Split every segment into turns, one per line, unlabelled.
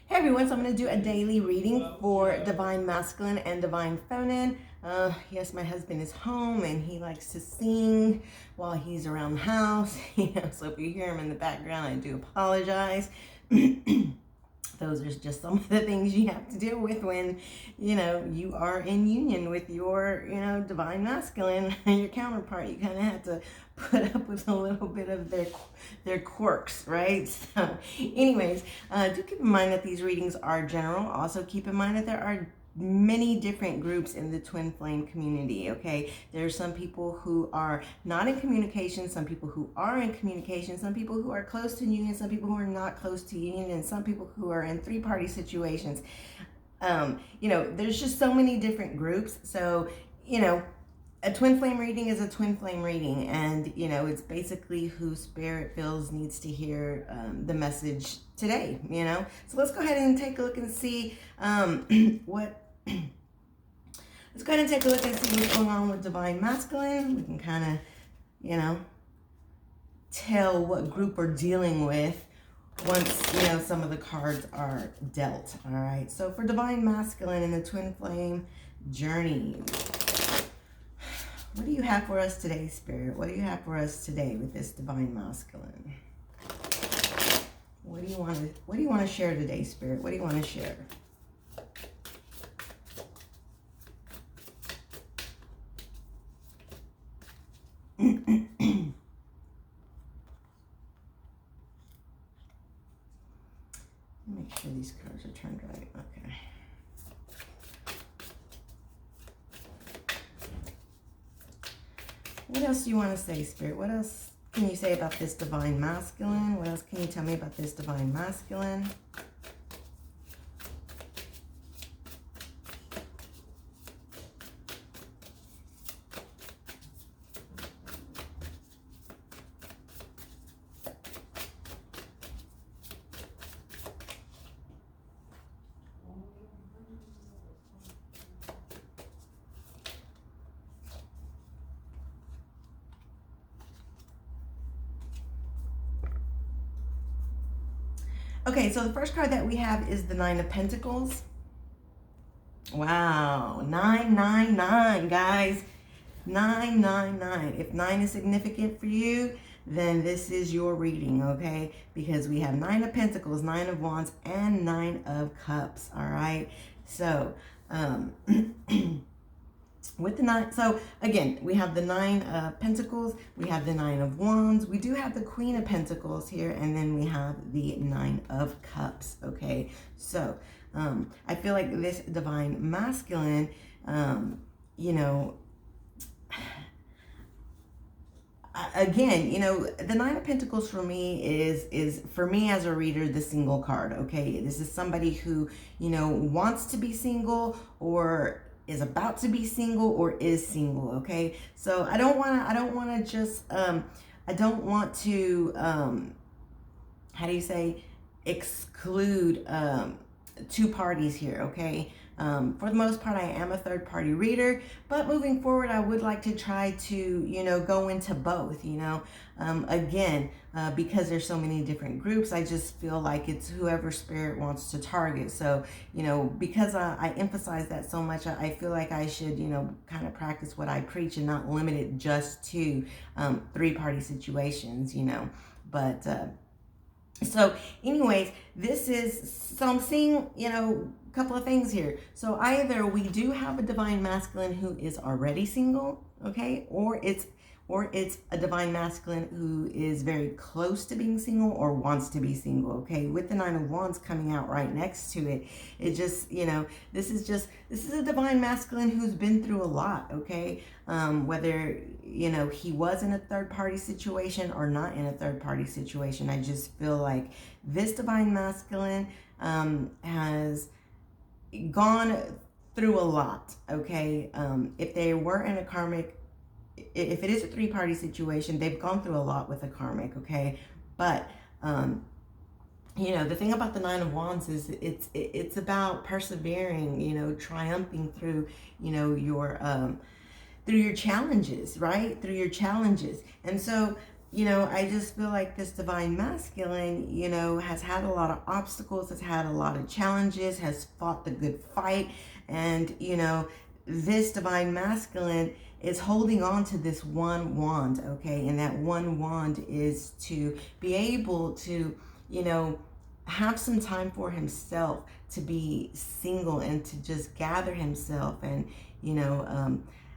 Hey everyone, so I'm going to do a daily reading for Divine Masculine and Divine Feminine. Yes, my husband is home and he likes to sing while he's around the house. So if you hear him in the background, I do apologize. Those are just some of the things you have to deal with when, you are in union with your, divine masculine and your counterpart. You kind of have to put up with a little bit of their quirks, right? So anyways, do keep in mind that these readings are general. Also keep in mind that there are many different groups in the twin flame community. Okay, there are some people who are not in communication, some people who are in communication, some people who are close to union, some people who are not close to union, and some people who are in three-party situations. There's just so many different groups. So a twin flame reading is a twin flame reading, and it's basically who spirit feels needs to hear the message today. So let's go ahead and take a look and see what let's go ahead and take a look and see what's going on with Divine Masculine. We can kind of, tell what group we're dealing with once, some of the cards are dealt. All right. So for Divine Masculine in the Twin Flame journey, what do you have for us today, Spirit? What do you have for us today with this Divine Masculine? What do you want to share today, Spirit? What do you want to share? Make sure these cards are turned right. Okay. What else do you want to say, Spirit? What else can you say about this Divine Masculine? What else can you tell me about this Divine Masculine? Okay, so the first card that we have is the Nine of Pentacles. Wow, 999, guys. 999. If 9 is significant for you, then this is your reading, okay? Because we have 9 of Pentacles, 9 of Wands, and 9 of Cups, all right? So, with the 9, so again, we have the 9 of Pentacles, we have the 9 of Wands, we do have the Queen of Pentacles here, and then we have the 9 of Cups, okay? So, I feel like this Divine Masculine, again, the Nine of Pentacles for me is for me as a reader, the single card, okay? This is somebody who, wants to be single or is about to be single or is single, okay? So I don't want to how do you say, exclude two parties here, okay? For the most part, I am a third party reader, but moving forward, I would like to try to, go into both, again, because there's so many different groups, I just feel like it's whoever spirit wants to target. So, because I emphasize that so much, I feel like I should, kind of practice what I preach and not limit it just to three-party situations, but, so anyways, so I'm seeing, a couple of things here. So either we do have a Divine Masculine who is already single, okay, or it's a Divine Masculine who is very close to being single or wants to be single, okay? With the Nine of Wands coming out right next to it, it just, this is a Divine Masculine who's been through a lot, okay? Whether, he was in a third-party situation or not in a third-party situation, I just feel like this Divine Masculine has gone through a lot, okay? If they were in a karmic, if it is a three-party situation, they've gone through a lot with a karmic, okay? But the thing about the Nine of Wands is it's about persevering, triumphing through, your through your challenges, right? Through your challenges. And so, I just feel like this divine masculine, has had a lot of obstacles, has had a lot of challenges, has fought the good fight. And, this divine masculine is holding on to this one wand, okay? And that one wand is to be able to, have some time for himself, to be single and to just gather himself and,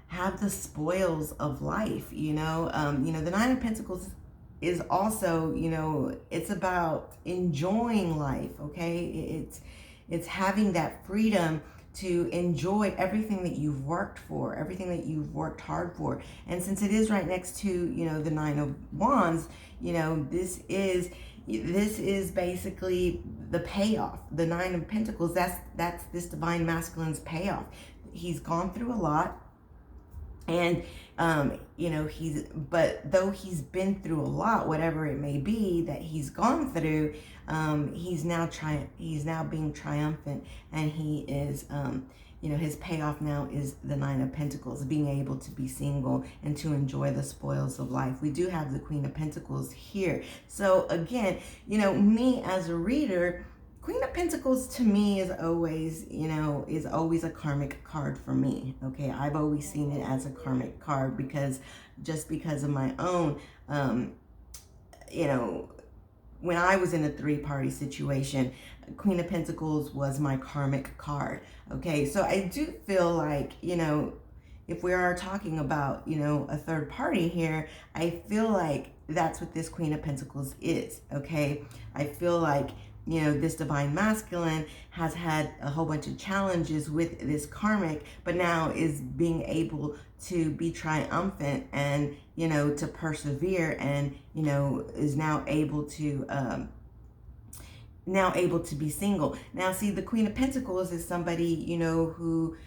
have the spoils of life, the Nine of Pentacles is also, it's about enjoying life, okay? It's having that freedom to enjoy everything that you've worked for, everything that you've worked hard for. And since it is right next to, the Nine of Wands, this is basically the payoff. The Nine of Pentacles, that's this divine masculine's payoff. He's gone through a lot. And, but though he's been through a lot, whatever it may be that he's gone through, he's now being triumphant, and he is, his payoff now is the Nine of Pentacles, being able to be single and to enjoy the spoils of life. We do have the Queen of Pentacles here. So again, me as a reader, Queen of Pentacles to me is always, a karmic card for me. Okay, I've always seen it as a karmic card because of my own, when I was in a three-party situation, Queen of Pentacles was my karmic card. Okay, so I do feel like, if we are talking about, a third party here, I feel like that's what this Queen of Pentacles is. Okay, I feel like, this divine masculine has had a whole bunch of challenges with this karmic, but now is being able to be triumphant and, to persevere, and, is now able to be single. Now, see, the Queen of Pentacles is somebody, who,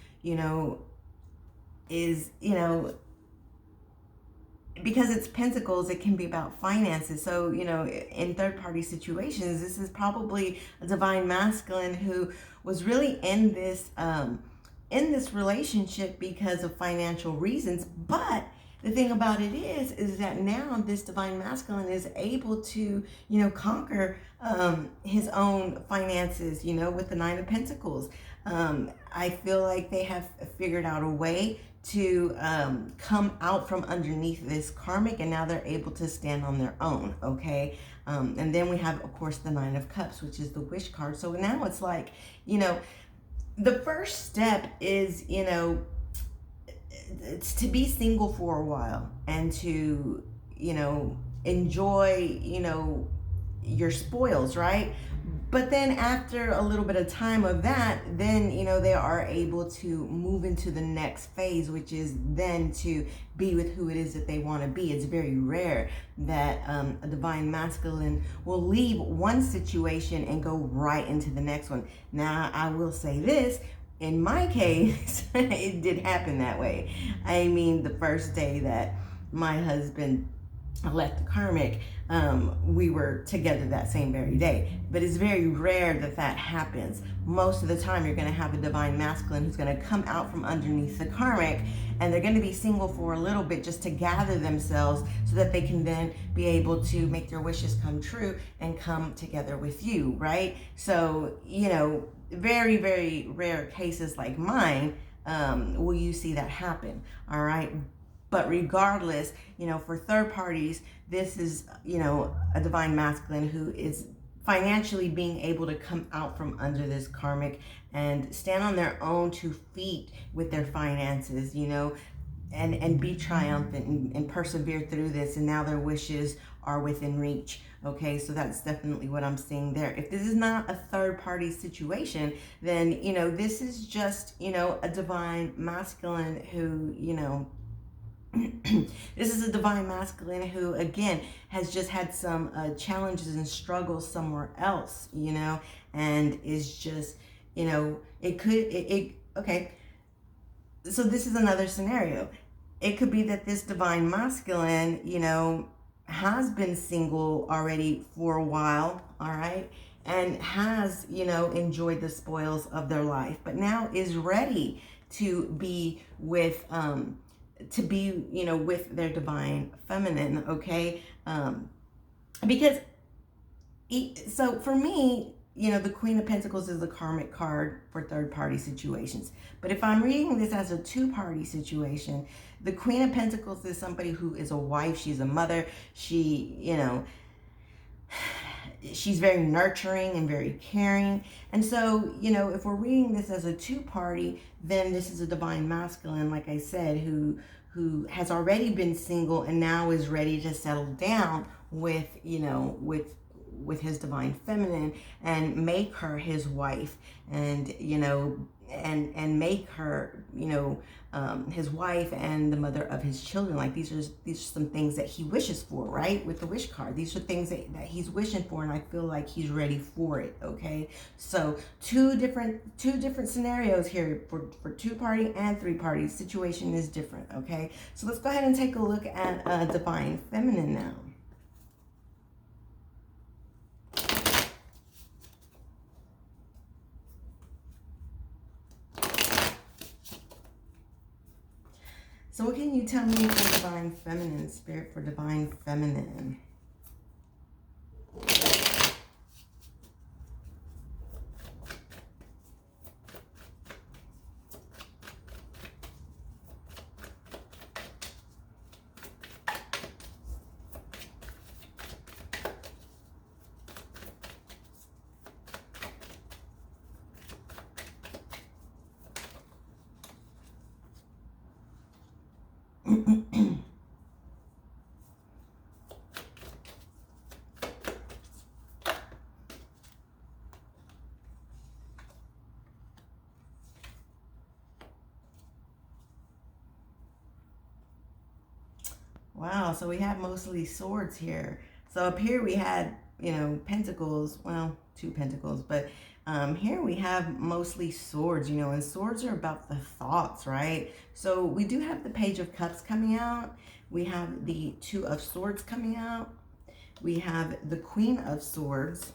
is, because it's pentacles, it can be about finances. So, in third-party situations, this is probably a divine masculine who was really in this relationship because of financial reasons. But the thing about it is that now this divine masculine is able to, conquer his own finances, with the Nine of Pentacles. I feel like they have figured out a way to come out from underneath this karmic, and now they're able to stand on their own, okay? And then we have, of course, the Nine of Cups, which is the wish card. So now it's like, the first step is, it's to be single for a while and to, enjoy, your spoils, right? But then after a little bit of time of that, then, they are able to move into the next phase, which is then to be with who it is that they want to be. It's very rare that a divine masculine will leave one situation and go right into the next one. Now, I will say this. In my case, it did happen that way. I mean, the first day that my husband left the karmic, we were together that same very day. But it's very rare that happens. Most of the time, you're going to have a divine masculine who's going to come out from underneath the karmic, and they're going to be single for a little bit just to gather themselves so that they can then be able to make their wishes come true and come together with you, right? So, very, very rare cases like mine will you see that happen, all right? But regardless, for third parties, this is, a divine masculine who is financially being able to come out from under this karmic and stand on their own 2 feet with their finances, and be triumphant and persevere through this. And now their wishes are within reach. Okay, so that's definitely what I'm seeing there. If this is not a third party situation, then, this is just, a divine masculine who, this is a divine masculine who, again, has just had some challenges and struggles somewhere else, and is just, okay. So this is another scenario. It could be that this divine masculine, has been single already for a while, all right, and has, enjoyed the spoils of their life, but now is ready to be with, to be, with their divine feminine, okay? Because, so for me, the Queen of Pentacles is the karmic card for third party situations. But if I'm reading this as a two-party situation, the Queen of Pentacles is somebody who is a wife, she's a mother, she's very nurturing and very caring. And so, if we're reading this as a two-party, then this is a divine masculine, like I said, who has already been single and now is ready to settle down with, with his divine feminine and make her his wife, and and make her his wife and the mother of his children. Like these are some things that he wishes for, right? With the wish card, these are things that he's wishing for, and I feel like he's ready for it. Okay, so two different scenarios here for two party and three party. Situation is different. Okay, so let's go ahead and take a look at divine feminine now. So what can you tell me for divine feminine, spirit for divine feminine? Wow, so we have mostly swords here. So up here we had, pentacles, well, two pentacles, but here we have mostly swords, and swords are about the thoughts, right? So we do have the Page of Cups coming out. We have the Two of Swords coming out. We have the Queen of Swords.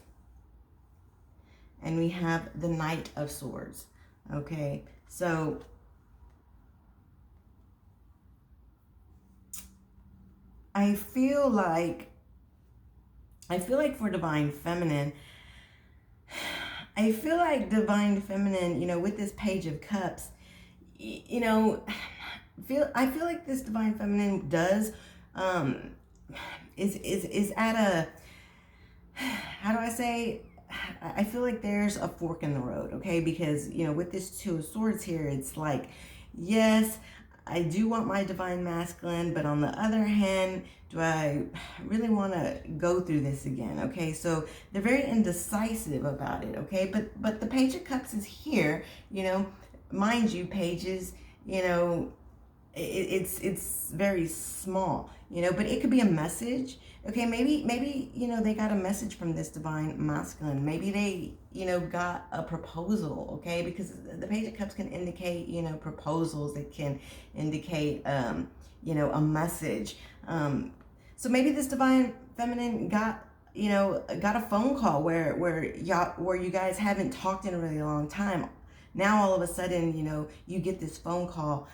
And we have the Knight of Swords. Okay, so I feel like for divine feminine, I feel like divine feminine, with this Page of Cups, I feel like this divine feminine does is at a, how do I say, I feel like there's a fork in the road, okay? Because, with this Two of Swords here, it's like, yes, I do want my divine masculine, but on the other hand, do I really want to go through this again? Okay, so they're very indecisive about it, okay? But the Page of Cups is here, mind you, pages, it's very small, but it could be a message. Okay, maybe they got a message from this divine masculine. Maybe they got a proposal. Okay, because the Page of Cups can indicate proposals. It can indicate a message. So maybe this divine feminine got a phone call where you guys haven't talked in a really long time. Now all of a sudden, you get this phone call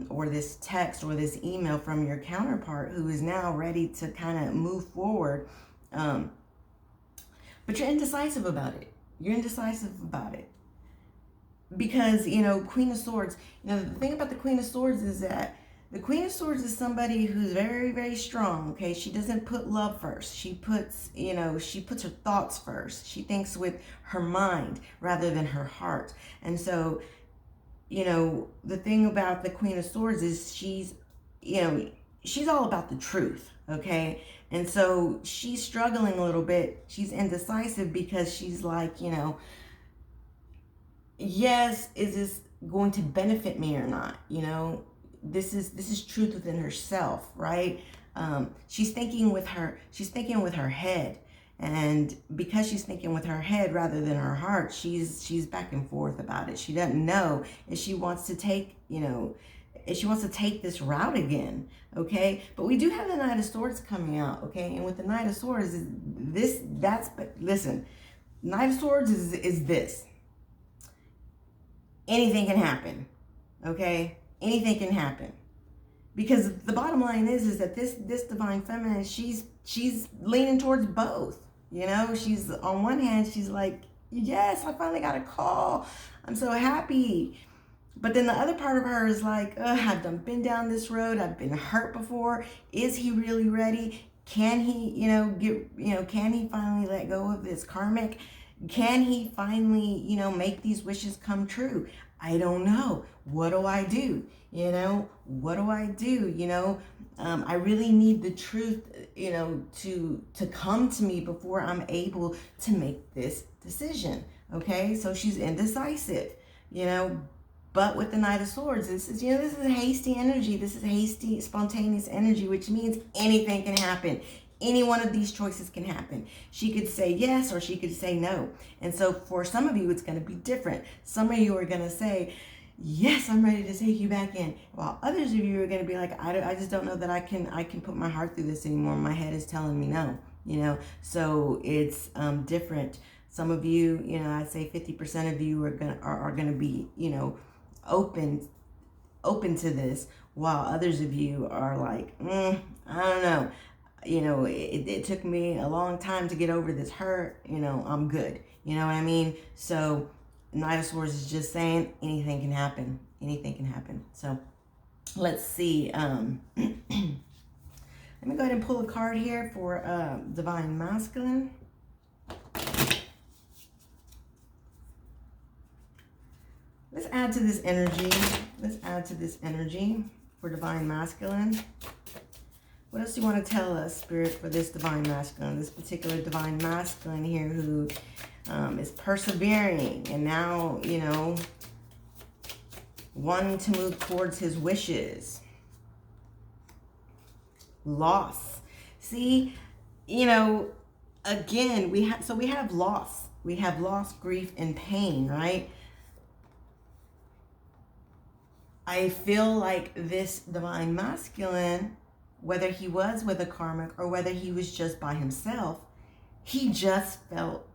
or this text or this email from your counterpart who is now ready to kind of move forward. But you're indecisive about it. Because, Queen of Swords, the thing about the Queen of Swords is that the Queen of Swords is somebody who's very, very strong, okay? She doesn't put love first. She puts her thoughts first. She thinks with her mind rather than her heart. And so, the thing about the Queen of Swords is she's all about the truth, okay? And so she's struggling a little bit. She's indecisive because she's like, yes, is this going to benefit me or not? This is truth within herself, right? She's thinking with her head, and because she's thinking with her head rather than her heart, she's back and forth about it. She doesn't know if she wants to take this route again, okay? But we do have the Knight of Swords coming out, okay? And with the Knight of Swords, listen, Knight of Swords is this. Anything can happen, okay? Anything can happen. Because the bottom line is that this divine feminine, she's leaning towards both. You know, she's on one hand, she's like, yes, I finally got a call. I'm so happy. But then the other part of her is like, I've been down this road. I've been hurt before. Is he really ready? Can he, can he finally let go of this karmic? Can he finally, make these wishes come true? I don't know. What do I do? What do I do? I really need the truth, to come to me before I'm able to make this decision. Okay, so she's indecisive, but with the Knight of Swords, this is hasty energy. This is hasty, spontaneous energy, which means anything can happen. Any one of these choices can happen. She could say yes or she could say no. And so for some of you, it's going to be different. Some of you are going to say, yes, I'm ready to take you back in. While others of you are going to be like, I just don't know that I can put my heart through this anymore. My head is telling me no, So it's different. Some of you, I'd say 50% of you are going to be, open to this, while others of you are like, I don't know. It took me a long time to get over this hurt. I'm good. You know what I mean? So Knight of Swords is just saying anything can happen. Anything can happen. So let's see. Let me go ahead and pull a card here for Divine Masculine. Let's add to this energy. Let's add to this energy for Divine Masculine. What else do you want to tell us, Spirit, for this Divine Masculine? This particular Divine Masculine here who is persevering and now, wanting to move towards his wishes. Loss. See, again, we have loss. We have loss, grief, and pain, right? I feel like this Divine Masculine, whether he was with a karmic or whether he was just by himself, he just felt,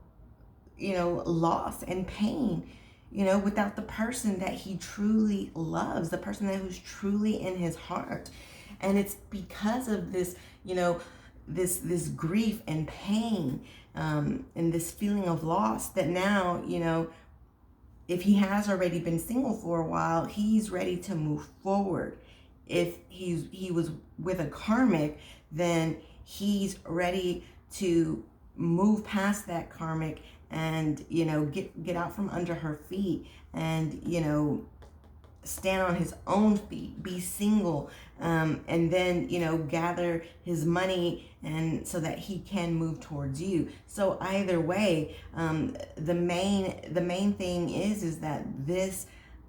loss and pain, without the person that he truly loves, the person who's truly in his heart. And it's because of this, this grief and pain, and this feeling of loss that now, if he has already been single for a while, he's ready to move forward. If he was with a karmic, then he's ready to move past that karmic and, get out from under her feet and, stand on his own feet, be single, and then, gather his money and so that he can move towards you. So either way, the main thing is that this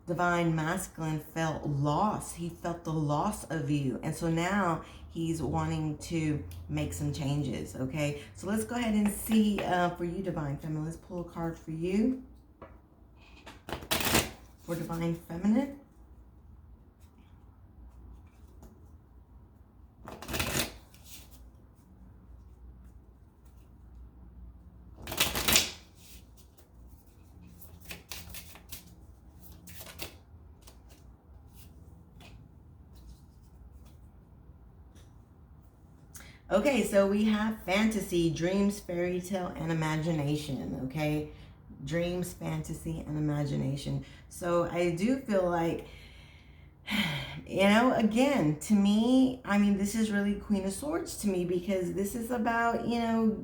Divine Masculine felt loss. He felt the loss of you. And so now he's wanting to make some changes, okay? So let's go ahead and see for you, Divine Feminine. Let's pull a card for you. For Divine Feminine. Okay, so we have fantasy, dreams, fairy tale, and imagination, okay? Dreams, fantasy, and imagination. So I do feel like, again, to me, this is really Queen of Swords to me, because this is about,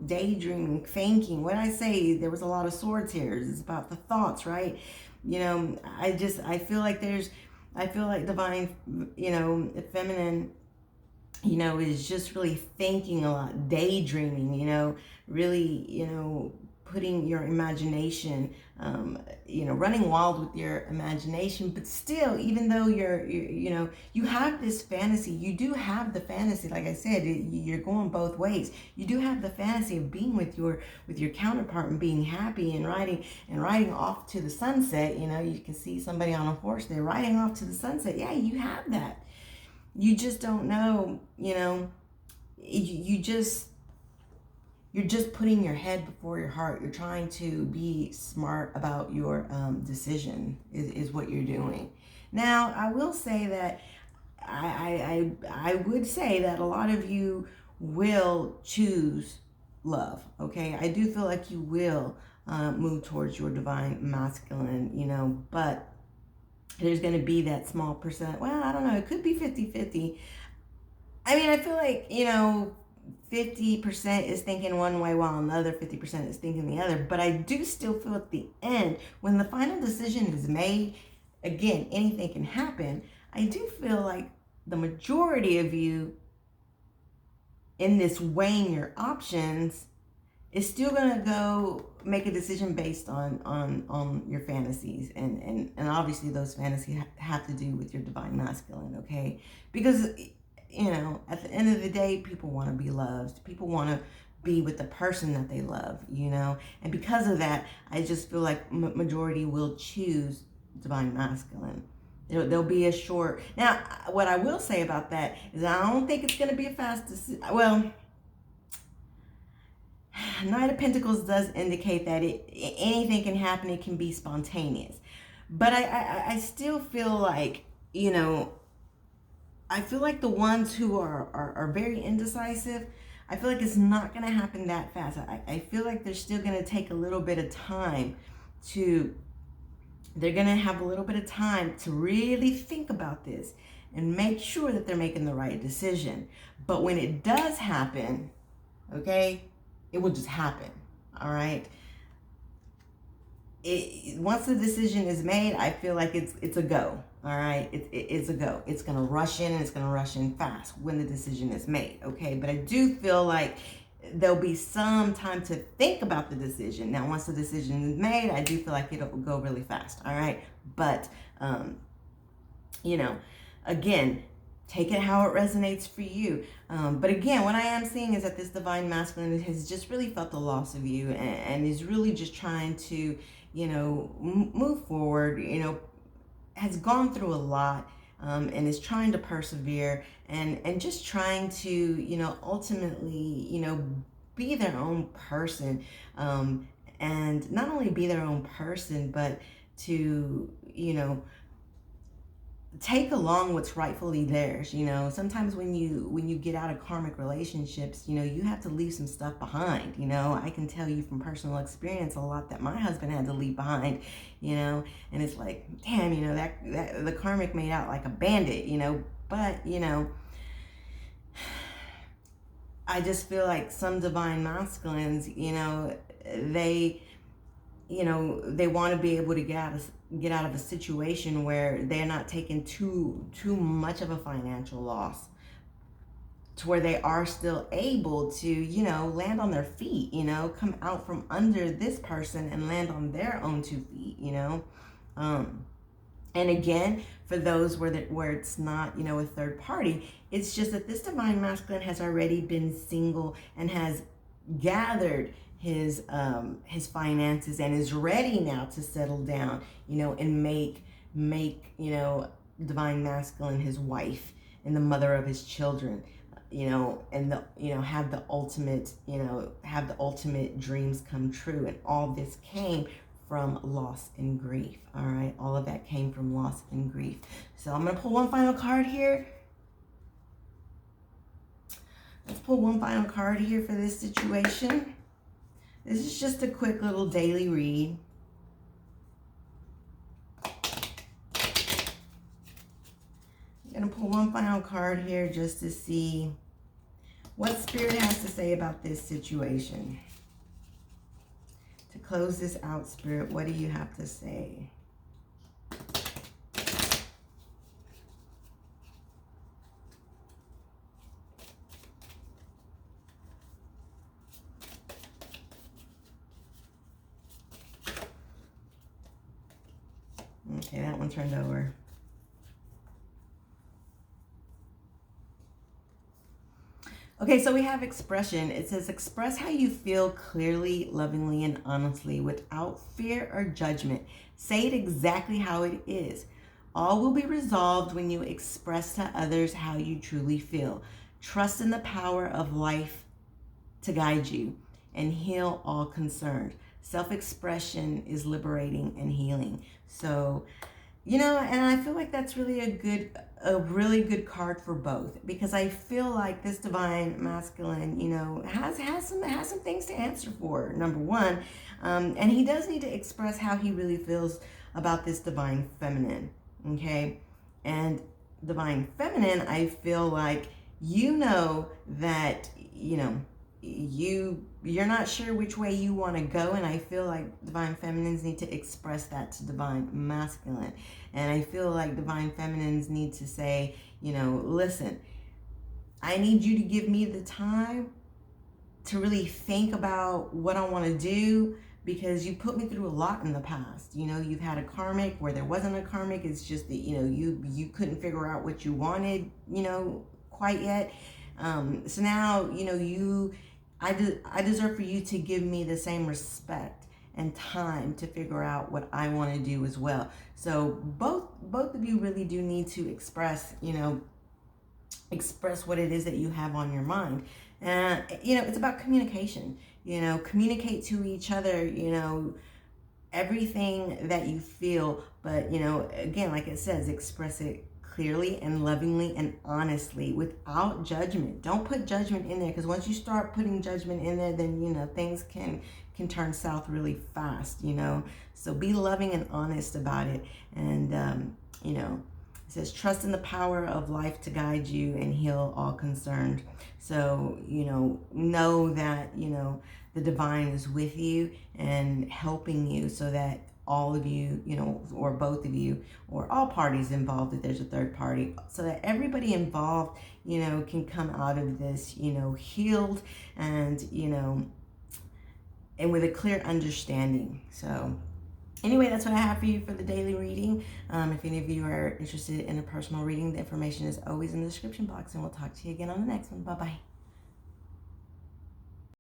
daydreaming, thinking. What I say, there was a lot of swords here. It's about the thoughts, right? I feel like Divine, Feminine, is just really thinking a lot, daydreaming, really, putting your imagination, running wild with your imagination. But still, even though you have this fantasy, you do have the fantasy, like I said, you're going both ways. You do have the fantasy of being with your counterpart and being happy and riding off to the sunset. You can see somebody on a horse, they're riding off to the sunset. Yeah, you have that. You just don't know, you're just putting your head before your heart. You're trying to be smart about your decision is what you're doing. Now, I will say that I would say that a lot of you will choose love. Okay, I do feel like you will move towards your divine masculine, but there's going to be that small percent. Well, I don't know, it could be 50-50. I mean, I feel like 50% is thinking one way while another 50% is thinking the other, but I do still feel at the end, when the final decision is made, again, anything can happen. I do feel like the majority of you in this weighing your options is still gonna go make a decision based on your fantasies, and obviously those fantasies have to do with your divine masculine, okay? Because at the end of the day, people want to be loved. People want to be with the person that they love, and because of that, I just feel like majority will choose divine masculine. There'll be a short. Now, what I will say about that is I don't think it's going to be a fast decision. Well, Knight of Pentacles does indicate that anything can happen. It can be spontaneous. But I still feel like, I feel like the ones who are very indecisive, I feel like it's not going to happen that fast. I feel like they're still going to take a little bit of time they're going to have a little bit of time to really think about this and make sure that they're making the right decision. But when it does happen, okay, it will just happen, all right? Once the decision is made, I feel like it's a go, all right? It's a go. It's going to rush in, and it's going to rush in fast when the decision is made, okay? But I do feel like there'll be some time to think about the decision. Now, once the decision is made, I do feel like it'll go really fast, all right? But, again, take it how it resonates for you. But again, what I am seeing is that this divine masculine has just really felt the loss of you, and is really just trying to, move forward, has gone through a lot, and is trying to persevere, and just trying to, ultimately, be their own person, and not only be their own person, but to, take along what's rightfully theirs. Sometimes when you get out of karmic relationships, you have to leave some stuff behind. I can tell you from personal experience a lot that my husband had to leave behind, and it's like, damn, that the karmic made out like a bandit, but I just feel like some divine masculines, they want to be able to get out of a situation where they're not taking too much of a financial loss, to where they are still able to, land on their feet, come out from under this person and land on their own 2 feet, and again, for those where it's not, a third party, it's just that this divine masculine has already been single and has gathered his finances and is ready now to settle down, and make divine masculine his wife and the mother of his children, and have the ultimate dreams come true. And all this came from loss and grief. All right, all of that came from loss and grief. So I'm gonna pull one final card here. Let's pull one final card here for this situation. This is just a quick little daily read. I'm gonna pull one final card here just to see what Spirit has to say about this situation. To close this out, Spirit, what do you have to say? Okay, that one turned over. Okay, so we have expression. It says, express how you feel clearly, lovingly, and honestly without fear or judgment. Say it exactly how it is. All will be resolved when you express to others how you truly feel. Trust in the power of life to guide you and heal all concerned. Self-expression is liberating and healing. So And I feel like that's really a really good card for both, because I feel like this divine masculine, has some things to answer for. Number one, and he does need to express how he really feels about this divine feminine. Okay, and divine feminine, I feel like that you're not sure which way you want to go, and I feel like divine feminines need to express that to divine masculine. And I feel like divine feminines need to say, listen, I need you to give me the time to really think about what I want to do, because you put me through a lot in the past. You've had a karmic where there wasn't a karmic. It's just that you couldn't figure out what you wanted quite yet. So now I deserve for you to give me the same respect and time to figure out what I want to do as well. So both of you really do need to express what it is that you have on your mind. And it's about communication. Communicate to each other everything that you feel, but again, like it says, express it clearly and lovingly and honestly, without judgment. Don't put judgment in there, because once you start putting judgment in there, then things can turn south really fast. So be loving and honest about it. And it says, trust in the power of life to guide you and heal all concerned. So know that the divine is with you and helping you, so that all of you, or both of you, or all parties involved, if there's a third party, so that everybody involved, can come out of this, healed and, and with a clear understanding. So anyway, that's what I have for you for the daily reading. If any of you are interested in a personal reading, the information is always in the description box, and we'll talk to you again on the next one. Bye-bye.